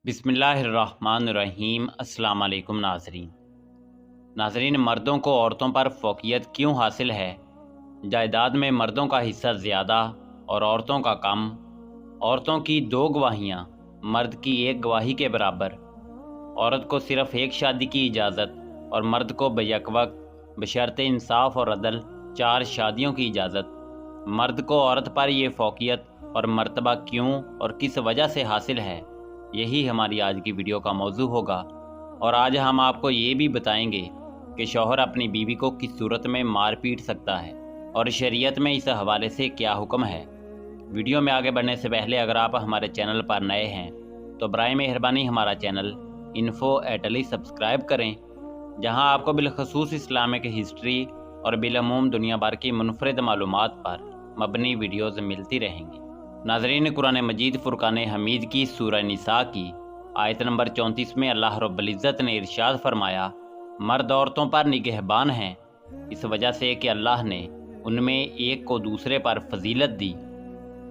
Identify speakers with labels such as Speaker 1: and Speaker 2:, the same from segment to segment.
Speaker 1: बिस्मिल्लाहिर्रहमानिर्रहीम। अस्सलाम वालेकुम नाज़रीन, मर्दों को औरतों पर फ़ौक़ियत क्यों हासिल है? जायदाद में मर्दों का हिस्सा ज़्यादा और औरतों का कम। औरतों की 2 गवाहियाँ मर्द की 1 गवाही के बराबर। औरत को सिर्फ़ 1 शादी की इजाज़त और मर्द को बैक-वक़्त बशर्ते इंसाफ़ और अदल 4 शादियों की इजाज़त। मर्द को औरत पर ये फ़ौक़ियत और मर्तबा क्यों और किस वजह से हासिल है, यही हमारी आज की वीडियो का मौजू होगा। और आज हम आपको ये भी बताएंगे कि शौहर अपनी बीवी को किस सूरत में मार पीट सकता है और शरीयत में इस हवाले से क्या हुक्म है। वीडियो में आगे बढ़ने से पहले अगर आप हमारे चैनल पर नए हैं तो बराए मेहरबानी हमारा चैनल info@ali सब्सक्राइब करें, जहां आपको बिलखसूस इस्लामिक हिस्ट्री और बिलअमूम दुनिया भर की मुनफरद मालूमात पर मबनी वीडियोज़ मिलती रहेंगी। नाज़रीन, कुरान मजीद फ़ुरक़ान हमीद की सूरह निसा की आयत नंबर 34 में अल्लाह रब्बुल इज़्ज़त ने इरशाद फरमाया, मर्द औरतों पर निगहबान हैं इस वजह से कि अल्लाह ने उनमें एक को दूसरे पर फजीलत दी,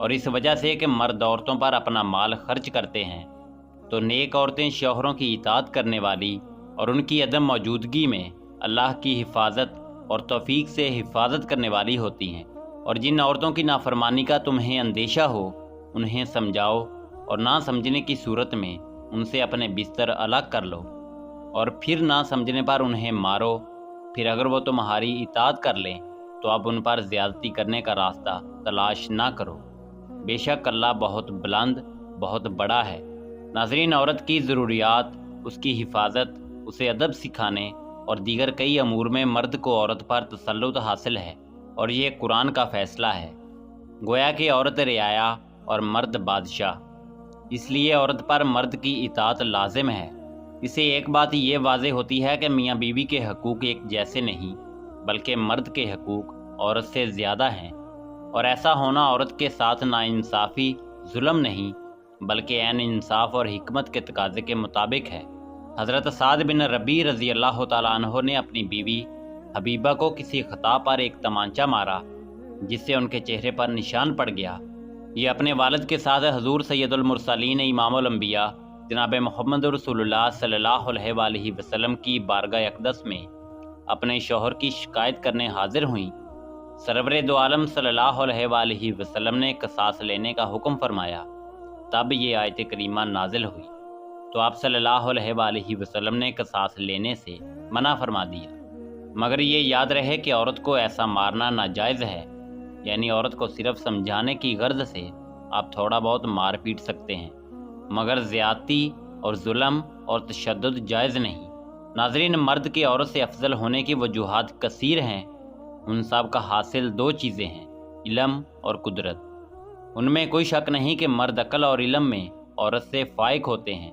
Speaker 1: और इस वजह से कि मर्द औरतों पर अपना माल खर्च करते हैं तो नेक औरतें शौहरों की इताअत करने वाली और उनकी अदम मौजूदगी में अल्लाह की हिफाजत और तौफीक से हिफाजत करने वाली होती हैं। और जिन औरतों की नाफरमानी का तुम्हें अंदेशा हो उन्हें समझाओ और ना समझने की सूरत में उनसे अपने बिस्तर अलग कर लो, और फिर ना समझने पर उन्हें मारो। फिर अगर वो तुम्हारी इताअत कर लें तो अब उन पर ज़्यादती करने का रास्ता तलाश ना करो। बेशक अल्लाह बहुत बुलंद, बहुत बड़ा है। नाज़रीन, औरत की ज़रूरियात, उसकी हिफाजत, उसे अदब सिखाने और दीगर कई अमूर में मर्द को औरत पर तसल्लुत हासिल है, और ये कुरान का फ़ैसला है। गोया कि औरत रियाया और मर्द बादशाह, इसलिए औरत पर मर्द की इताअत लाजिम है। इससे एक बात ये वाज़े होती है कि मियाँ बीवी के हकूक़ एक जैसे नहीं, बल्कि मर्द के हकूक़ औरत से ज़्यादा हैं, और ऐसा होना औरत के साथ नाइंसाफ़ी, जुल्म नहीं, बल्कि ऐन इंसाफ और हिकमत के तकाज़े के मुताबिक है। हज़रत साद बिन रबी रज़ी अल्लाह तआला अन्हो ने अपनी बीवी हबीबा को किसी ख़ता पर एक तमांचा मारा जिससे उनके चेहरे पर निशान पड़ गया। ये अपने वालिद के साथ हजूर सैयदुल मुरसलीन इमामुल अंबिया जनाब मोहम्मद रसूलुल्लाह सल्लल्लाहु अलैहि वसल्लम की बारगाह अक़दस में अपने शौहर की शिकायत करने हाजिर हुई। सरवरे दो आलम सल्लल्लाहु अलैहि वसल्लम ने क़सास लेने का हुक्म फरमाया। तब ये आयत करीमा नाजिल हुई तो आप सल्लल्लाहु अलैहि वसल्लम ने क़सास लेने से मना फरमा दिया, मगर ये याद रहे कि औरत को ऐसा मारना नाजायज़ है। यानी औरत को सिर्फ समझाने की गर्ज से आप थोड़ा बहुत मार पीट सकते हैं, मगर ज़्यादती और जुल्म और तशद्दुद जायज़ नहीं। नाज़रीन, मर्द के औरत से अफजल होने की वजूहात कसीर हैं। उन सब का हासिल 2 चीज़ें हैं, इल्म और कुदरत। उनमें कोई शक नहीं कि मर्द अक्ल और इल्म में औरत से फ़ाइक होते हैं।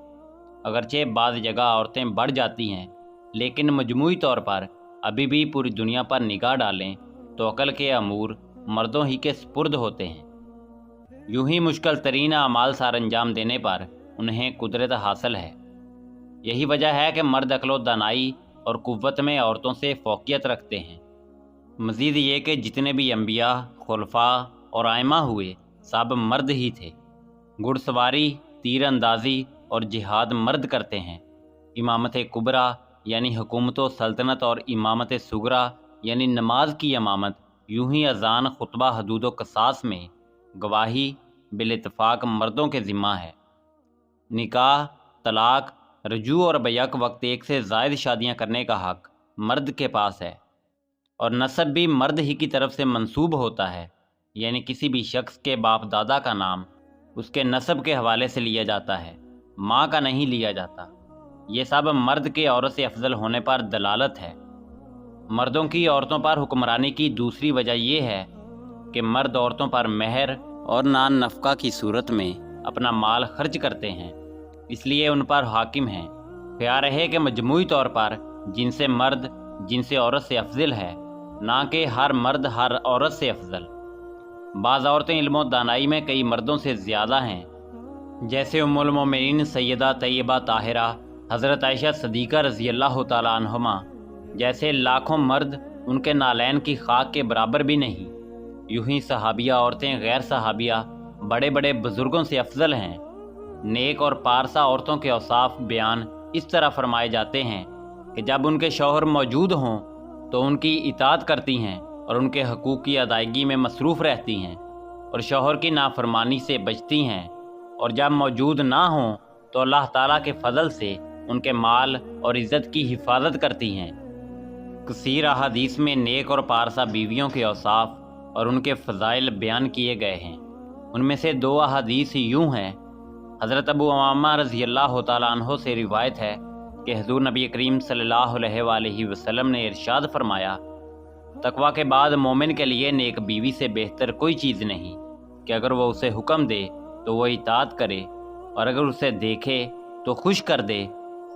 Speaker 1: अगरचे बाज़ जगह औरतें बढ़ जाती हैं, लेकिन मजमूई तौर पर अभी भी पूरी दुनिया पर निगाह डालें तो अकल के अमूर मर्दों ही के स्पुर्द होते हैं। यूं ही मुश्किल तरीन अमाल सार अंजाम देने पर उन्हें कुदरत हासिल है। यही वजह है कि मर्द अक्ल दानाई और कुव्वत में औरतों से फ़ौक़ियत रखते हैं। मज़ीद ये कि जितने भी अंबिया, खुलफा और आइमा हुए सब मर्द ही थे। घुड़सवारी, तीर अंदाज़ी और जिहाद मर्द करते हैं। इमामत कुबरा यानी हुकूमत व सल्तनत और इमामत सुगरा यानी नमाज की इमामत, यूं ही अज़ान, खुतबा, हदूद व क़सास में गवाही बिल-इत्तिफ़ाक़ मर्दों के ज़िम्मा है। निकाह, तलाक, रजू और बैक वक्त 1 से ज़ायद शादियां करने का हक़ मर्द के पास है, और नसब भी मर्द ही की तरफ से मंसूब होता है। यानी किसी भी शख्स के बाप दादा का नाम उसके नसब के हवाले से लिया जाता है, माँ का नहीं लिया जाता। ये सब मर्द के औरत से अफजल होने पर दलालत है। मर्दों की औरतों पर हुक्मरानी की दूसरी वजह यह है कि मर्द औरतों पर मेहर और नान नफ़क़ा की सूरत में अपना माल खर्च करते हैं, इसलिए उन पर हाकिम हैं। ख्याल रहे कि मजमूई तौर पर जिनसे मर्द जिनसे औरत से अफजल है, ना कि हर मर्द हर औरत से अफजल। बाज़ औरतें इल्म दानाई में कई मर्दों से ज़्यादा हैं, जैसे उम्मुल मोमिनीन सैयदा तैयबा ताहिरा हज़रत आयशा सदीक़ा रज़ी अल्लाह तआला अन्हुमा जैसे लाखों मर्द उनके नालैन की खाक के बराबर भी नहीं। यूं ही सहाबिया औरतें गैर सहाबिया बड़े बड़े बुज़ुर्गों से अफजल हैं। نیک اور پارسا عورتوں کے اوصاف بیان اس طرح فرمائے جاتے ہیں کہ جب ان کے شوہر موجود ہوں تو ان کی اطاعت کرتی ہیں اور ان کے حقوق کی ادائیگی میں مصروف رہتی ہیں اور شوہر کی نافرمانی سے بچتی ہیں، اور جب موجود نہ ہوں تو اللہ تعالیٰ کے فضل سے ان کے مال اور عزت کی حفاظت کرتی ہیں۔ کثیر احادیث میں نیک اور پارسا بیویوں کے اوصاف اور ان کے فضائل بیان کیے گئے ہیں۔ ان میں سے 2 احادیث یوں ہیں۔ حضرت ابو امامہ رضی اللہ تعالیٰ عنہ سے روایت ہے کہ حضور نبی کریم صلی اللہ علیہ وآلہ وسلم نے ارشاد فرمایا، تقویٰ کے بعد مومن کے لیے نیک بیوی سے بہتر کوئی چیز نہیں کہ اگر وہ اسے حکم دے تو وہ اطاعت کرے، اور اگر اسے دیکھے تو خوش کر دے،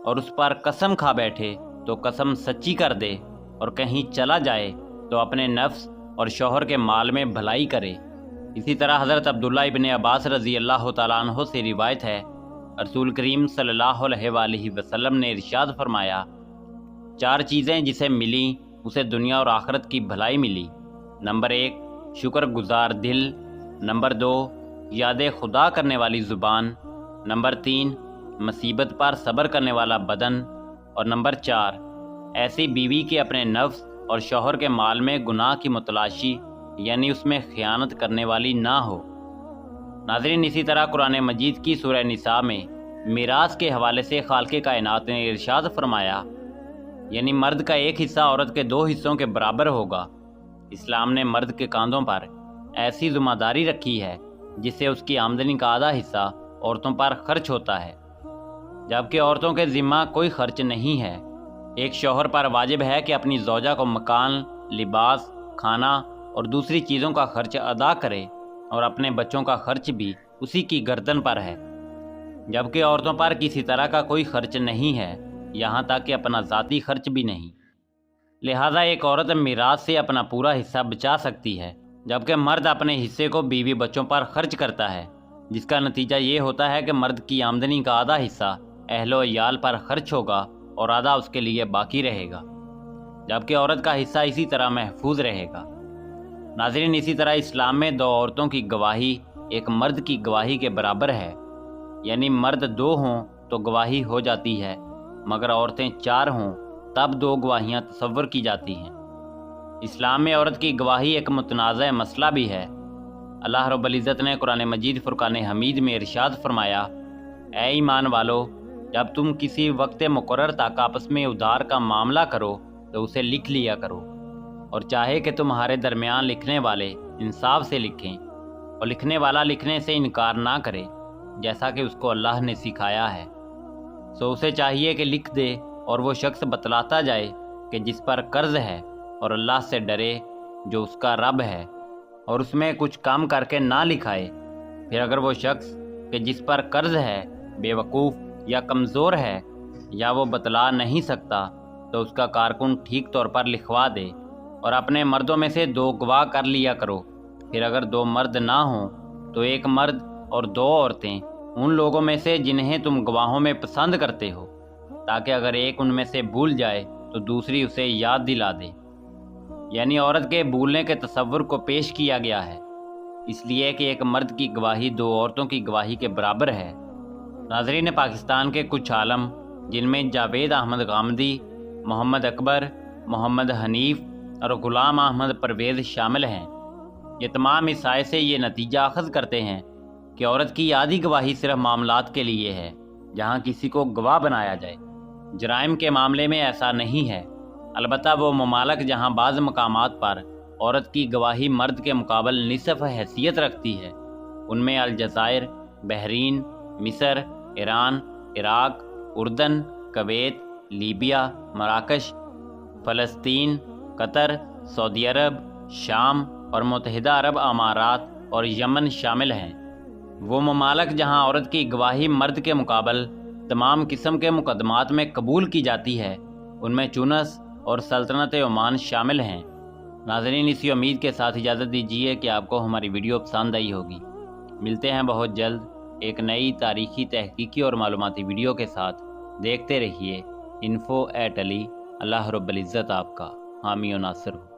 Speaker 1: اور اس پر قسم کھا بیٹھے تو قسم سچی کر دے، اور کہیں چلا جائے تو اپنے نفس اور شوہر کے مال میں بھلائی کرے۔ اسی طرح حضرت عبداللہ ابن عباس رضی اللہ تعالیٰ عنہ سے روایت ہے، رسول کریم صلی اللہ علیہ وآلہ وسلم نے ارشاد فرمایا، 4 چیزیں جسے ملیں اسے دنیا اور آخرت کی بھلائی ملی۔ نمبر 1 شکر گزار دل، نمبر 2 یاد خدا کرنے والی زبان، نمبر 3 مصیبت پر صبر کرنے والا بدن، اور نمبر 4 ایسی بیوی کہ اپنے نفس اور شوہر کے مال میں گناہ کی متلاشی یعنی اس میں خیانت کرنے والی نہ ہو۔ ناظرین، اسی طرح قرآن مجید کی سورہ نساء میں میراث کے حوالے سے خالق کائنات نے ارشاد فرمایا، یعنی مرد کا ایک حصہ عورت کے 2 حصوں کے برابر ہوگا۔ اسلام نے مرد کے کاندھوں پر ایسی ذمہ داری رکھی ہے جس سے اس کی آمدنی کا آدھا حصہ عورتوں پر خرچ ہوتا ہے، جبکہ عورتوں کے ذمہ کوئی خرچ نہیں ہے۔ ایک شوہر پر واجب ہے کہ اپنی زوجہ کو مکان، لباس، کھانا اور دوسری چیزوں کا خرچ ادا کرے، اور اپنے بچوں کا خرچ بھی اسی کی گردن پر ہے، جبکہ عورتوں پر کسی طرح کا کوئی خرچ نہیں ہے، یہاں تک کہ اپنا ذاتی خرچ بھی نہیں۔ لہذا ایک عورت میراث سے اپنا پورا حصہ بچا سکتی ہے، جبکہ مرد اپنے حصے کو بیوی بچوں پر خرچ کرتا ہے، جس کا نتیجہ یہ ہوتا ہے کہ مرد کی آمدنی کا آدھا حصہ اہل و عیال پر خرچ ہوگا اور آدھا اس کے لیے باقی رہے گا، جبکہ عورت کا حصہ اسی طرح محفوظ رہے گا۔ ناظرین، اسی طرح اسلام میں 2 عورتوں کی گواہی ایک مرد کی گواہی کے برابر ہے، یعنی مرد 2 ہوں تو گواہی ہو جاتی ہے، مگر عورتیں 4 ہوں تب 2 گواہیاں تصور کی جاتی ہیں۔ اسلام میں عورت کی گواہی ایک متنازع مسئلہ بھی ہے۔ اللہ رب العزت نے قرآن مجید فرقان حمید میں ارشاد فرمایا، اے ایمان والو، جب تم کسی وقت مقرر تک آپس میں ادھار کا معاملہ کرو تو اسے لکھ لیا کرو، اور چاہے کہ تمہارے درمیان لکھنے والے انصاف سے لکھیں، اور لکھنے والا لکھنے سے انکار نہ کرے جیسا کہ اس کو اللہ نے سکھایا ہے۔ سو اسے چاہیے کہ لکھ دے، اور وہ شخص بتلاتا جائے کہ جس پر قرض ہے، اور اللہ سے ڈرے جو اس کا رب ہے، اور اس میں کچھ کم کر کے نہ لکھائے۔ پھر اگر وہ شخص کہ جس پر قرض ہے بے وقوف یا کمزور ہے، یا وہ بتلا نہیں سکتا، تو اس کا کارکن ٹھیک طور پر لکھوا دے، اور اپنے مردوں میں سے 2 گواہ کر لیا کرو۔ پھر اگر 2 مرد نہ ہوں تو 1 مرد اور 2 عورتیں ان لوگوں میں سے جنہیں تم گواہوں میں پسند کرتے ہو، تاکہ اگر ایک ان میں سے بھول جائے تو دوسری اسے یاد دلا دے۔ یعنی عورت کے بھولنے کے تصور کو پیش کیا گیا ہے، اس لیے کہ ایک مرد کی گواہی 2 عورتوں کی گواہی کے برابر ہے۔ ناظرین، پاکستان کے کچھ عالم جن میں جاوید احمد غامدی، محمد اکبر، محمد حنیف اور غلام احمد پرویز شامل ہیں، یہ تمام اس آیت سے یہ نتیجہ اخذ کرتے ہیں کہ عورت کی آدھی گواہی صرف معاملات کے لیے ہے جہاں کسی کو گواہ بنایا جائے۔ جرائم کے معاملے میں ایسا نہیں ہے، البتہ وہ ممالک جہاں بعض مقامات پر عورت کی گواہی مرد کے مقابل نصف حیثیت رکھتی ہے، ان میں الجزائر، بحرین، مصر، ایران، عراق، اردن، کویت، لیبیا، مراکش، فلسطین، قطر، سعودی عرب، شام اور متحدہ عرب امارات اور یمن شامل ہیں۔ وہ ممالک جہاں عورت کی گواہی مرد کے مقابل تمام قسم کے مقدمات میں قبول کی جاتی ہے، ان میں تونس اور سلطنت عمان شامل ہیں۔ ناظرین، اسی امید کے ساتھ اجازت دیجیے کہ آپ کو ہماری ویڈیو پسند آئی ہوگی۔ ملتے ہیں بہت جلد ایک نئی تاریخی، تحقیقی اور معلوماتی ویڈیو کے ساتھ۔ دیکھتے رہیے info@ali۔ اللہ رب العزت آپ کا حامی و ناصر ہو۔